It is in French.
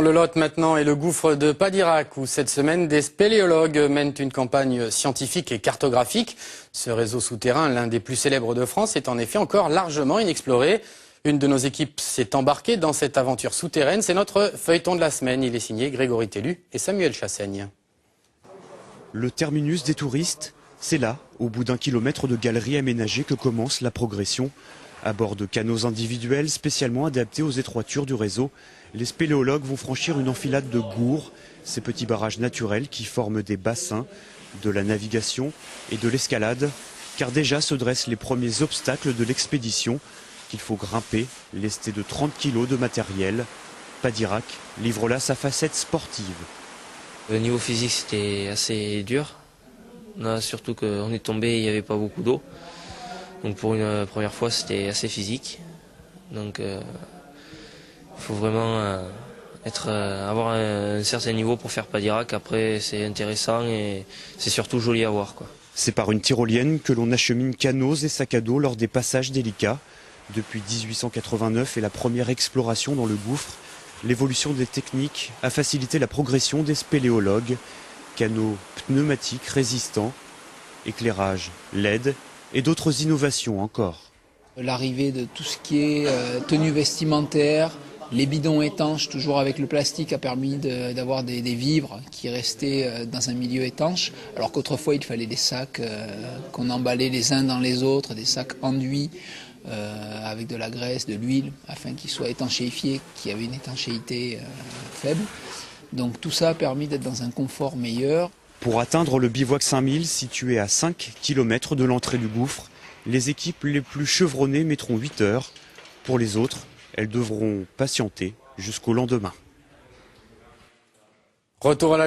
Le Lot maintenant et le gouffre de Padirac où cette semaine des spéléologues mènent une campagne scientifique et cartographique. Ce réseau souterrain, l'un des plus célèbres de France, est en effet encore largement inexploré. Une de nos équipes s'est embarquée dans cette aventure souterraine. C'est notre feuilleton de la semaine. Il est signé Grégory Tellu et Samuel Chassaigne. Le terminus des touristes, c'est là, au bout d'1 kilomètre de galeries aménagées, que commence la progression. À bord de canots individuels spécialement adaptés aux étroitures du réseau, les spéléologues vont franchir une enfilade de gourds, ces petits barrages naturels qui forment des bassins, de la navigation et de l'escalade, car déjà se dressent les premiers obstacles de l'expédition qu'il faut grimper, lesté de 30 kilos de matériel. Padirac livre là sa facette sportive. Au niveau physique, c'était assez dur. Là, surtout qu'on est tombé, il n'y avait pas beaucoup d'eau. Donc pour une première fois, c'était assez physique. Donc il faut vraiment avoir un certain niveau pour faire Padirac. Après, c'est intéressant et c'est surtout joli à voir, quoi. C'est par une tyrolienne que l'on achemine canots et sacs à dos lors des passages délicats. Depuis 1889 et la première exploration dans le gouffre, l'évolution des techniques a facilité la progression des spéléologues. Canots pneumatiques résistants, éclairage LED et d'autres innovations encore. L'arrivée de tout ce qui est tenue vestimentaire, les bidons étanches, toujours avec le plastique, a permis d'avoir des vivres qui restaient dans un milieu étanche, alors qu'autrefois il fallait des sacs qu'on emballait les uns dans les autres, des sacs enduits avec de la graisse, de l'huile, afin qu'ils soient étanchéifiés, qui avaient une étanchéité faible. Donc tout ça a permis d'être dans un confort meilleur. Pour atteindre le bivouac 5000, situé à 5 km de l'entrée du gouffre, les équipes les plus chevronnées mettront 8 heures. Pour les autres, elles devront patienter jusqu'au lendemain. Retour à la